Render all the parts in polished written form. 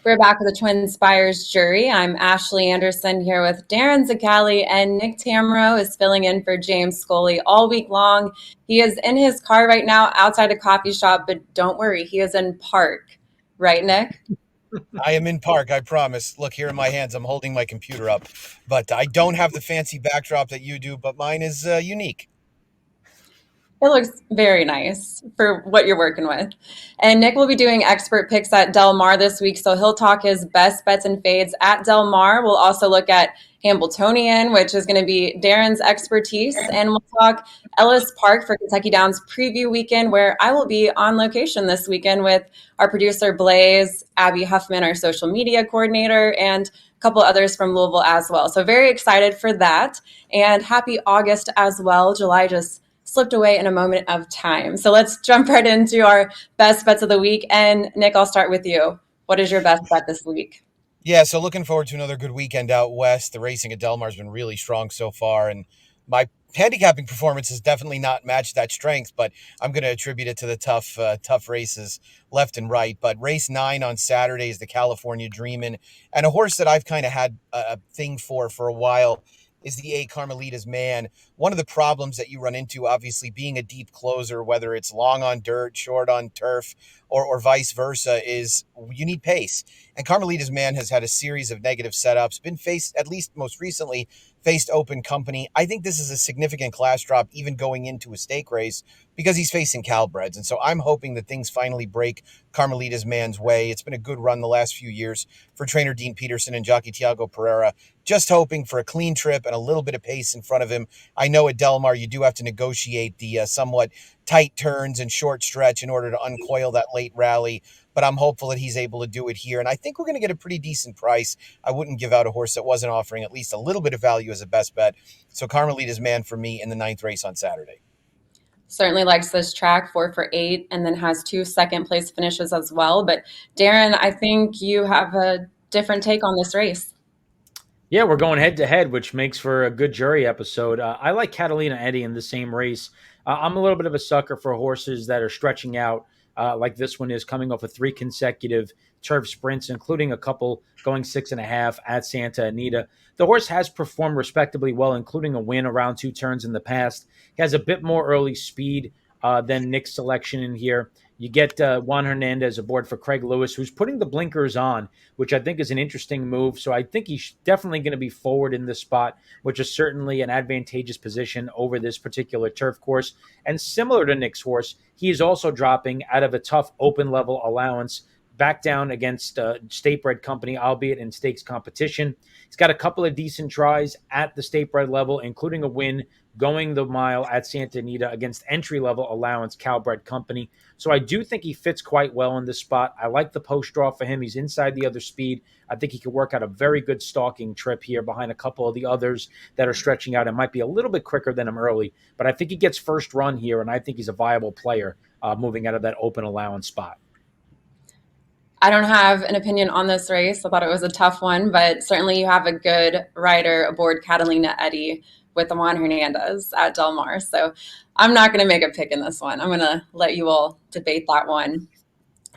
We're back with the TwinSpires Jury. I'm Ashley Anderson here with Darin Zoccali, and Nick Tammaro is filling in for James Scully all week long. He is in his car right now outside a coffee shop, but don't worry, he is in park. Right, Nick? I am in park, I promise. Look, here in my hands, I'm holding my computer up. But I don't have the fancy backdrop that you do, but mine is unique. It looks very nice for what you're working with. And Nick will be doing expert picks at Del Mar this week, so he'll talk his best bets and fades at Del Mar. We'll also look at Hambletonian, which is going to be Darin's expertise, and we'll talk Ellis Park for Kentucky Downs Preview Weekend, where I will be on location this weekend with our producer Blaze, Abby Huffman, our social media coordinator, and a couple others from Louisville as well. So very excited for that, and happy August as well. July just slipped away in a moment of time. So let's jump right into our best bets of the week. And Nick, I'll start with you. What is your best bet this week? Yeah, so looking forward to another good weekend out west. The racing at Del Mar has been really strong so far, and my handicapping performance has definitely not matched that strength, but I'm going to attribute it to the tough races left and right. But race 9 on Saturday is the California Dreamin', and a horse that I've kind of had a thing for a while is the A Carmelita's Man. One of the problems that you run into, obviously, being a deep closer, whether it's long on dirt, short on turf, or vice versa, is you need pace. And Carmelita's Man has had a series of negative setups, been faced, at least most recently, faced Open Company. I think this is a significant class drop, even going into a stake race, because he's facing Calbreds. And so I'm hoping that things finally break Carmelita's Man's way. It's been a good run the last few years for trainer Dean Peterson and jockey Tiago Pereira. Just hoping for a clean trip and a little bit of pace in front of him. I know at Del Mar you do have to negotiate the somewhat tight turns and short stretch in order to uncoil that late rally, but I'm hopeful that he's able to do it here. And I think we're going to get a pretty decent price. I wouldn't give out a horse that wasn't offering at least a little bit of value as a best bet. So Carmelita's Man for me in the 9th race on Saturday. Certainly likes this track, 4 for 8, and then has 2 second place finishes as well. But Darin, I think you have a different take on this race. Yeah, we're going head to head, which makes for a good jury episode. I like Catalina Eddie in the same race. I'm a little bit of a sucker for horses that are stretching out, like this one is, coming off of 3 consecutive turf sprints, including a couple going 6.5 at Santa Anita. The horse has performed respectably well, including a win around 2 turns in the past. He has a bit more early speed than Nick's selection in here. You get Juan Hernandez aboard for Craig Lewis, who's putting the blinkers on, which I think is an interesting move. So I think he's definitely going to be forward in this spot, which is certainly an advantageous position over this particular turf course. And similar to Nick's horse, he is also dropping out of a tough open level allowance back down against State Bred Company, albeit in stakes competition. He's got a couple of decent tries at the State Bred level, including a win going the mile at Santa Anita against entry-level allowance Calbred Company. So I do think he fits quite well in this spot. I like the post draw for him. He's inside the other speed. I think he could work out a very good stalking trip here behind a couple of the others that are stretching out and might be a little bit quicker than him early. But I think he gets first run here, and I think he's a viable player moving out of that open allowance spot. I don't have an opinion on this race. I thought it was a tough one, but certainly you have a good rider aboard Catalina Eddie with Juan Hernandez at Del Mar. So I'm not going to make a pick in this one. I'm going to let you all debate that one.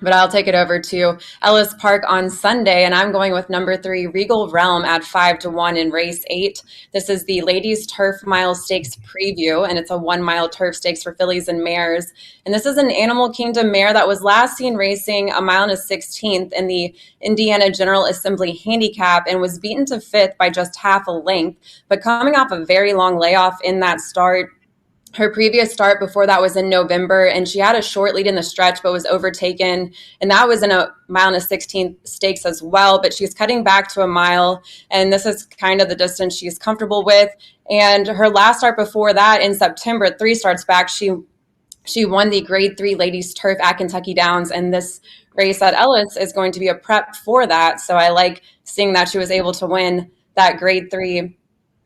But I'll take it over to Ellis Park on Sunday, and I'm going with number 3, Regal Realm at 5-1 in race 8. This is the Ladies Turf Mile Stakes preview, and it's a 1-mile turf stakes for fillies and mares. And this is an Animal Kingdom mare that was last seen racing a mile and a 16th in the Indiana General Assembly handicap and was beaten to 5th by just half a length. But coming off a very long layoff in that start, her previous start before that was in November, and she had a short lead in the stretch but was overtaken, and that was in a mile and a 16th stakes as well. But she's cutting back to a mile, and this is kind of the distance she's comfortable with. And her last start before that in September, 3 starts back, she won the Grade 3 Ladies Turf at Kentucky Downs, and this race at Ellis is going to be a prep for that. So I like seeing that she was able to win that Grade 3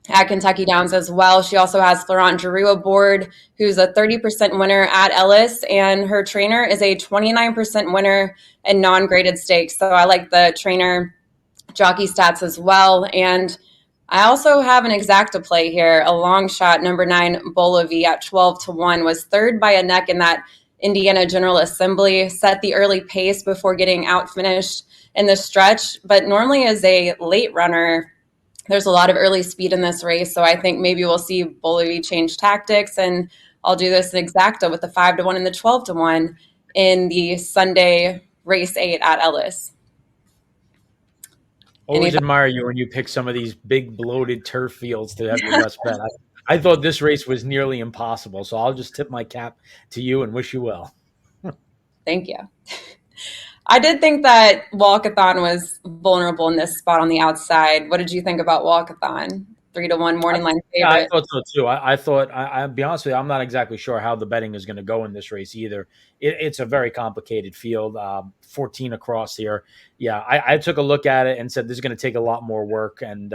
at Kentucky Downs as well. She also has Florent Giroux aboard, who's a 30% winner at Ellis, and her trainer is a 29% winner in non-graded stakes. So I like the trainer jockey stats as well. And I also have an exacta play here. A long shot, number 9, Bolavi at 12-1, was third by a neck in that Indiana General Assembly, set the early pace before getting out finished in the stretch, but normally as a late runner, there's a lot of early speed in this race. So I think maybe we'll see Bolivie change tactics, and I'll do this in exacta with the 5-1 and the 12-1 in the Sunday race 8 at Ellis. Always admire you when you pick some of these big bloated turf fields to have your best bet. I thought this race was nearly impossible, so I'll just tip my cap to you and wish you well. Thank you. I did think that Walkathon was vulnerable in this spot on the outside. What did you think about Walkathon? 3-1 morning line favorite. Yeah, I thought so too. I thought, I'll be honest with you, I'm not exactly sure how the betting is going to go in this race either. It's a very complicated field, 14 across here. Yeah, I took a look at it and said this is going to take a lot more work, and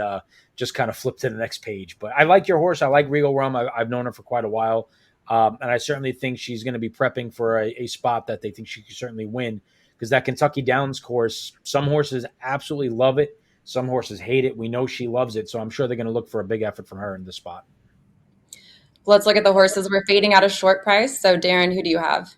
just kind of flipped to the next page. But I like your horse. I like Regal Rum. I've known her for quite a while. And I certainly think she's going to be prepping for a spot that they think she can certainly win, because that Kentucky Downs course, some horses absolutely love it. Some horses hate it. We know she loves it, so I'm sure they're going to look for a big effort from her in this spot. Let's look at the horses we're fading out of short price. So, Darin, who do you have?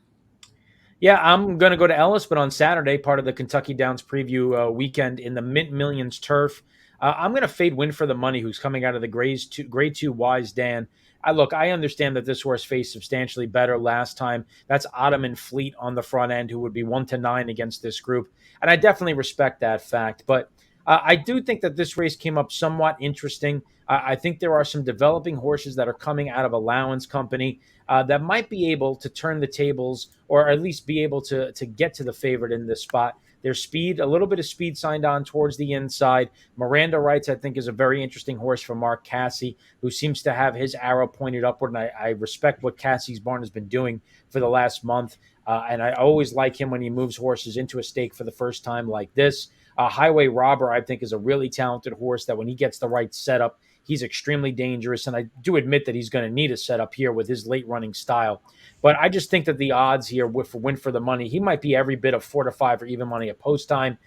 Yeah, I'm going to go to Ellis, but on Saturday, part of the Kentucky Downs Preview Weekend in the Mint Millions turf, I'm going to fade Win for the Money, who's coming out of the Grade 2 Wise Dan. I understand that this horse faced substantially better last time. That's Ottoman Fleet on the front end, who would be 1-9 against this group. And I definitely respect that fact. But I do think that this race came up somewhat interesting. I think there are some developing horses that are coming out of Allowance Company that might be able to turn the tables, or at least be able to get to the favorite in this spot. Their speed, a little bit of speed signed on towards the inside. Miranda Rights, I think, is a very interesting horse for Mark Cassie, who seems to have his arrow pointed upward. And I respect what Cassie's barn has been doing for the last month. And I always like him when he moves horses into a stake for the first time like this. Highway Robber, I think, is a really talented horse that when he gets the right setup, he's extremely dangerous. And I do admit that he's going to need a setup here with his late running style. But I just think that the odds here for Win for the Money, he might be every bit of 4-5 or even money at post time.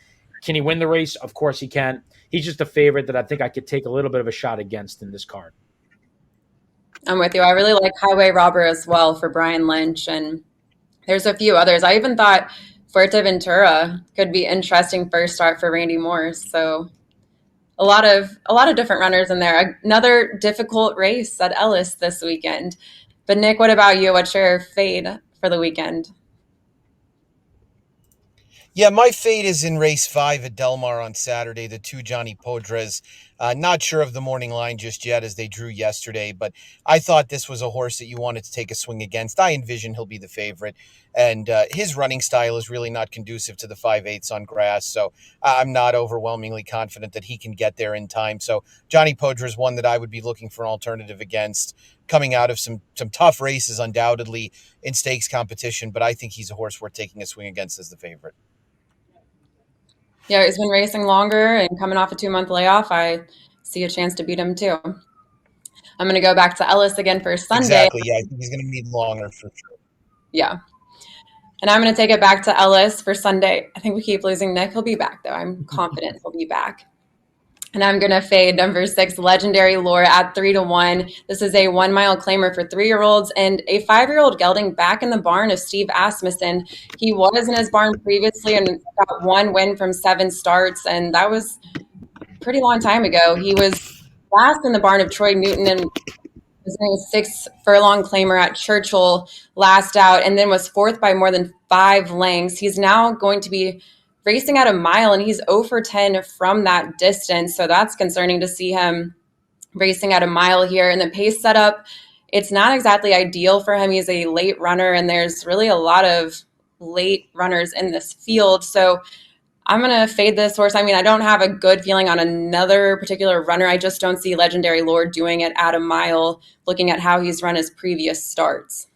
Can he win the race? Of course he can. He's just a favorite that I think I could take a little bit of a shot against in this card. I'm with you. I really like Highway Robber as well for Brian Lynch. And there's a few others. I even thought Fuerteventura could be interesting first start for Randy Morse. So a lot of different runners in there. Another difficult race at Ellis this weekend. But Nick, what about you? What's your fade for the weekend? Yeah, my fade is in race 5 at Del Mar on Saturday, the 2 Johnny Podres. Not sure of the morning line just yet, as they drew yesterday, but I thought this was a horse that you wanted to take a swing against. I envision he'll be the favorite, and his running style is really not conducive to the 5/8 on grass, so I'm not overwhelmingly confident that he can get there in time. So Johnny Podres, one that I would be looking for an alternative against, coming out of some tough races undoubtedly in stakes competition, but I think he's a horse worth taking a swing against as the favorite. Yeah, he's been racing longer and coming off a 2-month layoff. I see a chance to beat him too. I'm going to go back to Ellis again for Sunday. Exactly, yeah. I think he's going to need longer for sure. Yeah. And I'm going to take it back to Ellis for Sunday. I think we keep losing Nick. He'll be back, though. I'm confident he'll be back. And I'm going to fade number 6, Legendary Lore, at 3-1. This is a 1-mile claimer for 3-year-olds and a 5-year-old gelding back in the barn of Steve Asmussen. He was in his barn previously and got 1 win from 7 starts, and that was a pretty long time ago. He was last in the barn of Troy Newton and was in a 6-furlong claimer at Churchill last out, and then was 4th by more than 5 lengths. He's now going to be racing at a mile, and he's 0 for 10 from that distance. So that's concerning to see him racing at a mile here. And the pace setup, it's not exactly ideal for him. He's a late runner, and there's really a lot of late runners in this field. So I'm going to fade this horse. I mean, I don't have a good feeling on another particular runner. I just don't see Legendary Lord doing it at a mile, looking at how he's run his previous starts.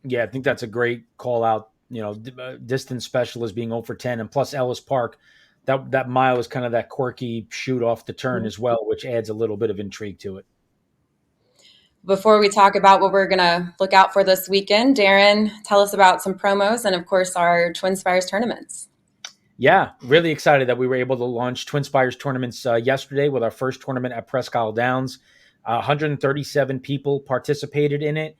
Yeah, I think that's a great call out. You know, distance specialist being 0 for 10, and plus Ellis Park, that mile is kind of that quirky shoot off the turn as well, which adds a little bit of intrigue to it. Before we talk about what we're going to look out for this weekend, Darin, tell us about some promos and, of course, our TwinSpires tournaments. Yeah, really excited that we were able to launch TwinSpires tournaments yesterday with our first tournament at Presque Isle Downs. 137 people participated in it.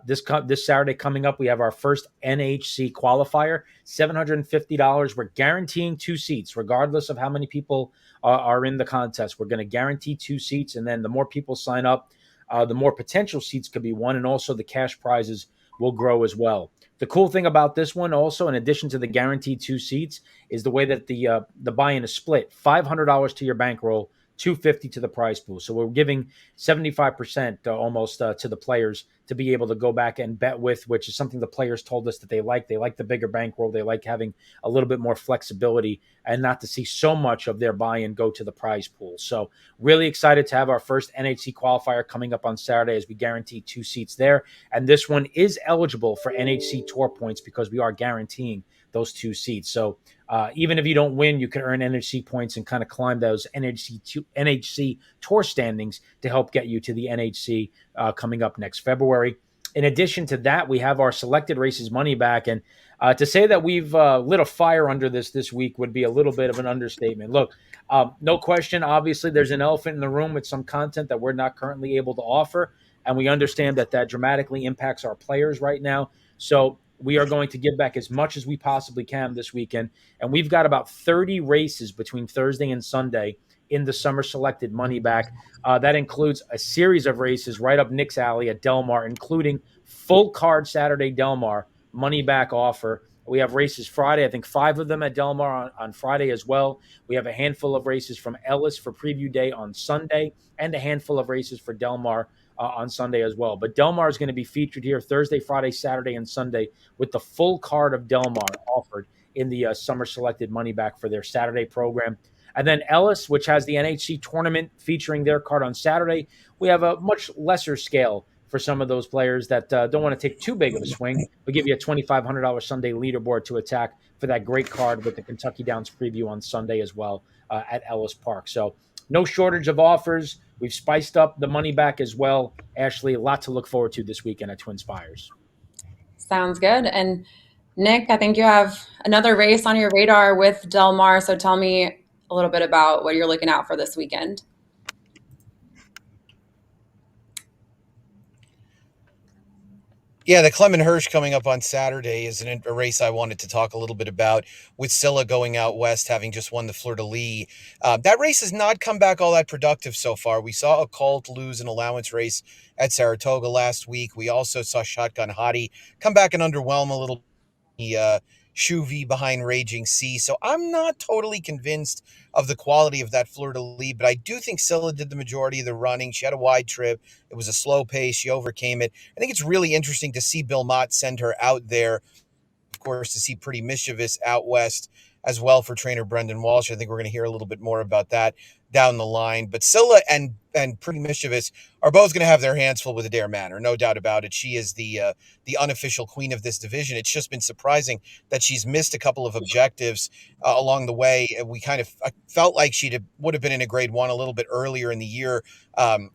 This Saturday coming up, we have our first NHC qualifier, $750. We're guaranteeing 2 seats, regardless of how many people are in the contest. We're going to guarantee 2 seats, and then the more people sign up, the more potential seats could be won, and also the cash prizes will grow as well. The cool thing about this one also, in addition to the guaranteed 2 seats, is the way that the buy-in is split. $500 to your bankroll, $250 to the prize pool. So we're giving 75% almost to the players to be able to go back and bet with, which is something the players told us that they like. They like the bigger bankroll. They like having a little bit more flexibility and not to see so much of their buy-in go to the prize pool. So really excited to have our first NHC qualifier coming up on Saturday as we guarantee 2 seats there. And this one is eligible for NHC Tour points because we are guaranteeing those 2 seats. So even if you don't win, you can earn NHC points and kind of climb those NHC Tour standings to help get you to the NHC coming up next February. In addition to that, we have our selected races money back. And to say that we've lit a fire under this week would be a little bit of an understatement. Look, no question, obviously, there's an elephant in the room with some content that we're not currently able to offer. And we understand that dramatically impacts our players right now. So we are going to give back as much as we possibly can this weekend. And we've got about 30 races between Thursday and Sunday in the summer selected money back. That includes a series of races right up Nick's alley at Del Mar, including full card Saturday Del Mar money back offer. We have races Friday, I think 5 of them at Del Mar on Friday as well. We have a handful of races from Ellis for preview day on Sunday and a handful of races for Del Mar on Sunday as well. But Del Mar is going to be featured here Thursday, Friday, Saturday, and Sunday with the full card of Del Mar offered in the summer selected money back for their Saturday program. And then Ellis, which has the NHC tournament featuring their card on Saturday, we have a much lesser scale for some of those players that don't want to take too big of a swing. We'll give you a $2,500 Sunday leaderboard to attack for that great card with the Kentucky Downs preview on Sunday as well at Ellis Park. So no shortage of offers. We've spiced up the money back as well. Ashley, a lot to look forward to this weekend at TwinSpires. Sounds good. And Nick, I think you have another race on your radar with Del Mar. So tell me a little bit about what you're looking out for this weekend. Yeah, the Clement Hirsch coming up on Saturday is a race I wanted to talk a little bit about, with Scylla going out west, having just won the Fleur-de-Lis. That race has not come back all that productive so far. We saw a Colt lose an allowance race at Saratoga last week. We also saw Shotgun Hottie come back and underwhelm a little. Chuvy behind Raging Sea. So I'm not totally convinced of the quality of that Fleur-de-Lis, but I do think Scylla did the majority of the running. She had a wide trip. It was a slow pace. She overcame it. I think it's really interesting to see Bill Mott send her out there. Of course, to see Pretty Mischievous out west as well for trainer Brendan Walsh. I think we're going to hear a little bit more about that down the line. But Scylla and Pretty Mischievous are both going to have their hands full with Adair Manor, no doubt about it. She is the unofficial queen of this division. It's just been surprising that she's missed a couple of objectives along the way. I felt like would have been in a grade 1 a little bit earlier in the year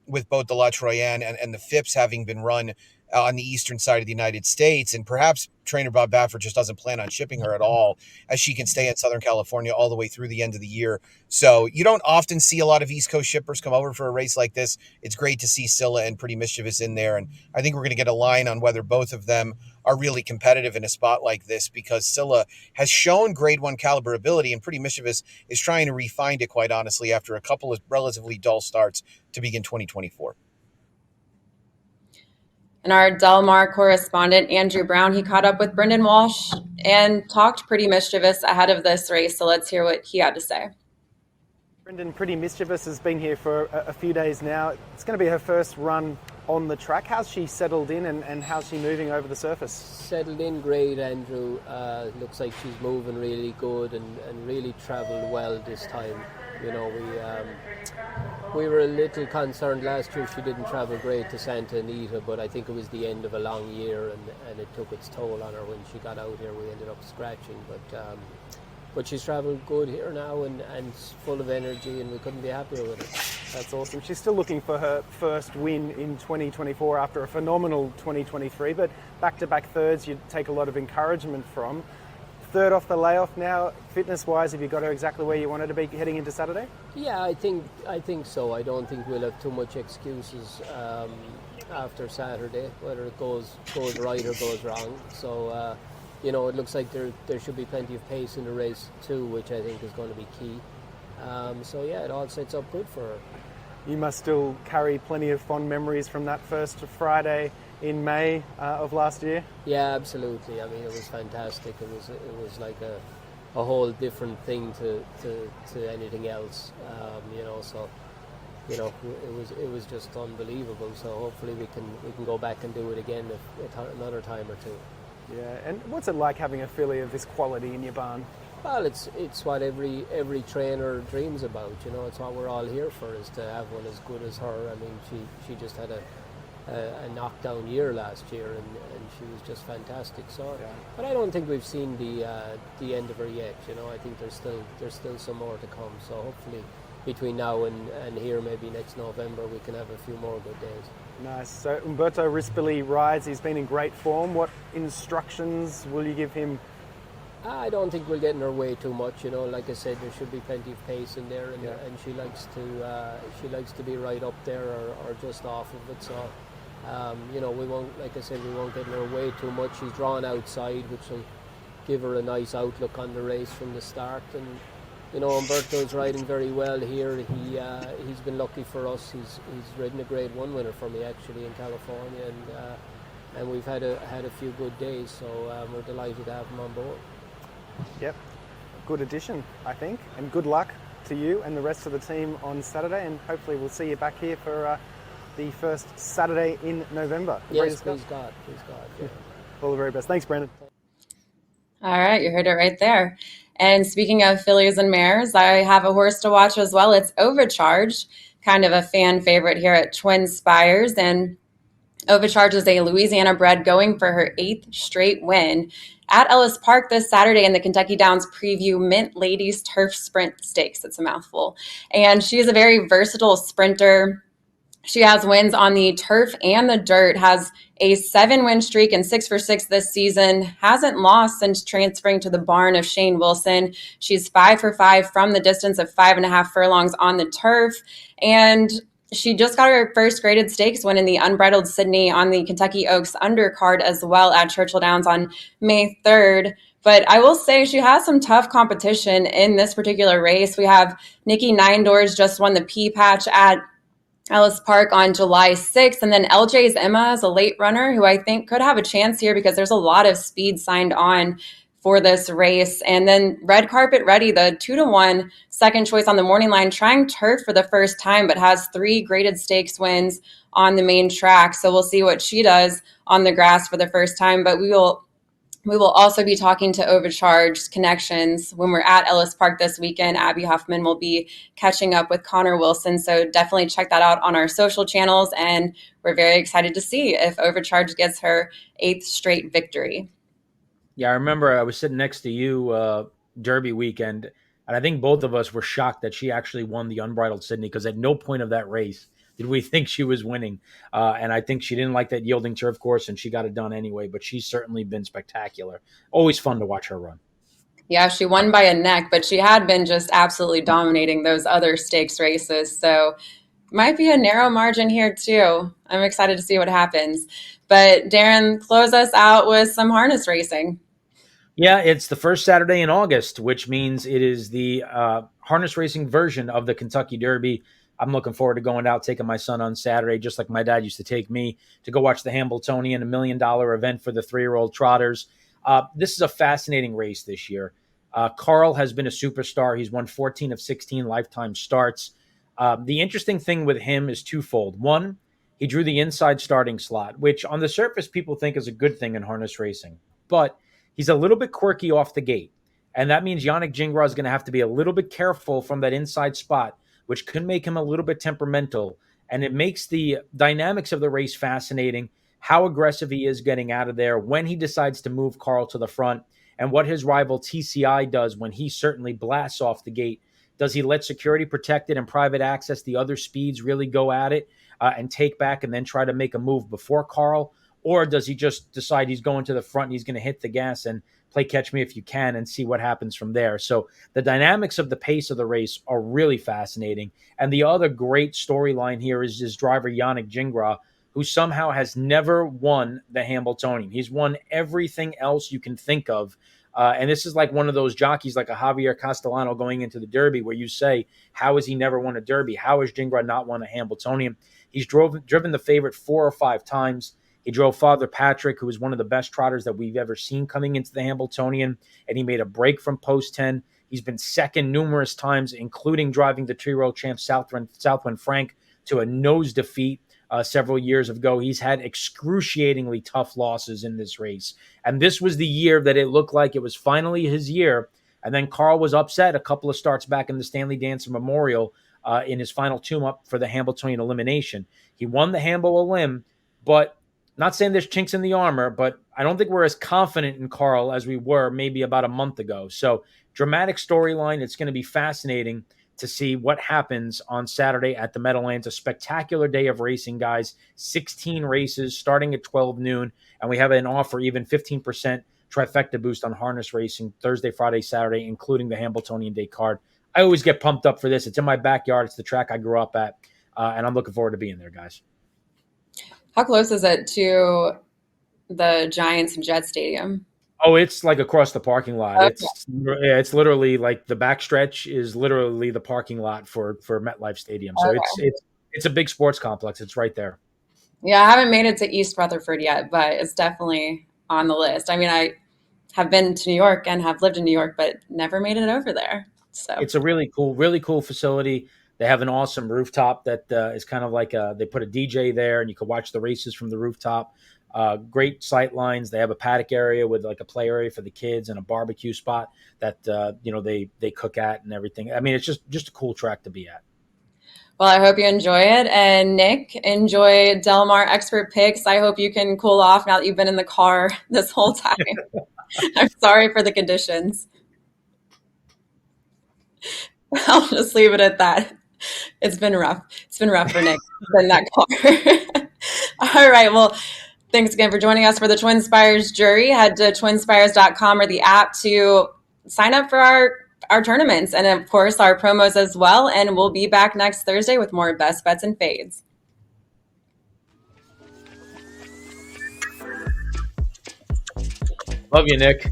with both the La Troyenne and the Phipps having been run on the eastern side of the United States. And perhaps trainer Bob Baffert just doesn't plan on shipping her at all, as she can stay in Southern California all the way through the end of the year. So you don't often see a lot of East Coast shippers come over for a race like this. It's great to see Scylla and Pretty Mischievous in there. And I think we're going to get a line on whether both of them are really competitive in a spot like this, because Scylla has shown grade 1 caliber ability, and Pretty Mischievous is trying to refine it, quite honestly, after a couple of relatively dull starts to begin 2024. And our Del Mar correspondent, Andrew Brown, he caught up with Brendan Walsh and talked Pretty Mischievous ahead of this race. So let's hear what he had to say. Brendan, Pretty Mischievous has been here for a few days now. It's going to be her first run on the track. How's she settled in, and how's she moving over the surface? Settled in great, Andrew. Looks like she's moving really good and really travelled well this time. You know, we were a little concerned last year she didn't travel great to Santa Anita, but I think it was the end of a long year and it took its toll on her when she got out here. We ended up scratching, but she's travelled good here now and full of energy, and we couldn't be happier with her. That's awesome. She's still looking for her first win in 2024 after a phenomenal 2023, but back-to-back thirds you'd take a lot of encouragement from. Third off the layoff now, fitness-wise, have you got her exactly where you want her to be heading into Saturday? Yeah, I think so. I don't think we'll have too much excuses. after Saturday, whether it goes right or goes wrong. So it looks like there should be plenty of pace in the race too, which I think is going to be key. It all sets up good for her. You must still carry plenty of fond memories from that first Friday in May of last year. Yeah, absolutely. I mean, it was fantastic. It was like a whole different thing to anything else. It was just unbelievable. So hopefully we can go back and do it again another time or two. Yeah, and what's it like having a filly of this quality in your barn? Well, it's what every trainer dreams about. It's what we're all here for, is to have one as good as her. I mean, she just had a knockdown year last year, and she was just fantastic. So, yeah. But I don't think we've seen the end of her yet. I think there's still some more to come. So hopefully, between now and here, maybe next November, we can have a few more good days. Nice. So Umberto Rispoli rides. He's been in great form. What instructions will you give him? I don't think we'll get in her way too much. Like I said, there should be plenty of pace in there, and she likes to be right up there or just off of it. So, we won't, like I said, we won't get in her way too much. She's drawn outside, which will give her a nice outlook on the race from the start. And Umberto's riding very well here. He's been lucky for us. He's ridden a Grade 1 winner for me actually in California, and we've had a few good days. So we're delighted to have him on board. Yep, good addition, I think, and good luck to you and the rest of the team on Saturday, and hopefully we'll see you back here for the first Saturday in November. Yes, please God. Yeah. All the very best. Thanks, Brendan. All right, you heard it right there. And speaking of fillies and mares, I have a horse to watch as well. It's Ova Charged, kind of a fan favorite here at TwinSpires, and Ova Charged is a Louisiana bred going for her 8th straight win at Ellis Park this Saturday in the Kentucky Downs Preview Mint Ladies Turf Sprint Stakes. It's a mouthful. And she is a very versatile sprinter. She has wins on the turf and the dirt, has a 7-win streak and 6 for 6 this season, hasn't lost since transferring to the barn of Shane Wilson. She's 5 for 5 from the distance of 5.5 furlongs on the turf. And she just got her first graded stakes win in the Unbridled Sydney on the Kentucky Oaks undercard as well at Churchill Downs on May 3rd. But I will say she has some tough competition in this particular race. We have Nikki Ninedoors just won the P Patch at Ellis Park on July 6th. And then LJ's Emma is a late runner who I think could have a chance here because there's a lot of speed signed on for this race. And then Red Carpet Ready, the 2-1 second choice on the morning line, trying turf for the first time, but has 3 graded stakes wins on the main track. So we'll see what she does on the grass for the first time. But we will also be talking to Ova Charged connections when we're at Ellis Park this weekend. Abby Huffman will be catching up with Connor Wilson. So definitely check that out on our social channels. And we're very excited to see if Ova Charged gets her 8th straight victory. Yeah, I remember I was sitting next to you Derby weekend, and I think both of us were shocked that she actually won the Unbridled Sydney, because at no point of that race did we think she was winning. And I think she didn't like that yielding turf course, and she got it done anyway. But she's certainly been spectacular. Always fun to watch her run. Yeah, she won by a neck, but she had been just absolutely dominating those other stakes races. So might be a narrow margin here too. I'm excited to see what happens. But Darin, close us out with some harness racing. Yeah, it's the first Saturday in August, which means it is the harness racing version of the Kentucky Derby. I'm looking forward to going out, taking my son on Saturday, just like my dad used to take me, to go watch the Hambletonian, $1 million event for the 3-year-old trotters. This is a fascinating race this year. Carl has been a superstar. He's won 14 of 16 lifetime starts. The interesting thing with him is twofold. One, he drew the inside starting slot, which on the surface people think is a good thing in harness racing. But he's a little bit quirky off the gate. And that means Yannick Gingras is going to have to be a little bit careful from that inside spot, which could make him a little bit temperamental. And it makes the dynamics of the race fascinating, how aggressive he is getting out of there, when he decides to move Carl to the front, and what his rival TCI does when he certainly blasts off the gate. Does he let security protected and private access, the other speeds, really go at it and take back and then try to make a move before Carl? Or does he just decide he's going to the front and he's going to hit the gas and play catch me if you can and see what happens from there? So the dynamics of the pace of the race are really fascinating. And the other great storyline here is his driver, Yannick Gingras, who somehow has never won the Hambletonian. He's won everything else you can think of. And this is like one of those jockeys like a Javier Castellano going into the Derby where you say, how has he never won a Derby? How has Gingras not won a Hambletonian? He's driven the favorite 4 or 5 times. He drove Father Patrick, who was one of the best trotters that we've ever seen coming into the Hambletonian, and he made a break from post 10. He's been second numerous times, including driving the 2-year-old champ Southwind Frank to a nose defeat several years ago. He's had excruciatingly tough losses in this race. And this was the year that it looked like it was finally his year. And then Carl was upset a couple of starts back in the Stanley Dancer Memorial in his final tune-up for the Hambletonian elimination. He won the Hambo Elim, but not saying there's chinks in the armor, but I don't think we're as confident in Carl as we were maybe about a month ago. So dramatic storyline. It's going to be fascinating to see what happens on Saturday at the Meadowlands. A spectacular day of racing, guys. 16 races starting at 12 noon, and we have an offer, even 15% trifecta boost on harness racing Thursday, Friday, Saturday, including the Hambletonian Day card. I always get pumped up for this. It's in my backyard. It's the track I grew up at, and I'm looking forward to being there, guys. How close is it to the Giants and Jet Stadium? Oh, it's like across the parking lot. Okay. It's literally like the backstretch is literally the parking lot for MetLife Stadium. So Okay. it's a big sports complex. It's right there. Yeah, I haven't made it to East Rutherford yet, but it's definitely on the list. I mean, I have been to New York and have lived in New York, but never made it over there. So It's a really cool facility. They have an awesome rooftop that is kind of like they put a DJ there, and you can watch the races from the rooftop. Great sight lines. They have a paddock area with like a play area for the kids and a barbecue spot that they cook at and everything. I mean, it's just a cool track to be at. well, I hope you enjoy it. And Nick, enjoy Del Mar expert picks. I hope you can cool off now that you've been in the car this whole time. I'm sorry for the conditions. I'll just leave it at that. It's been rough. It's been rough for Nick in that car. All right. Well, thanks again for joining us for the TwinSpires Jury. Head to twinspires.com or the app to sign up for our tournaments and, of course, our promos as well. And we'll be back next Thursday with more best bets and fades. Love you, Nick.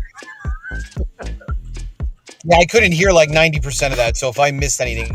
Yeah, I couldn't hear like 90% of that. So if I missed anything,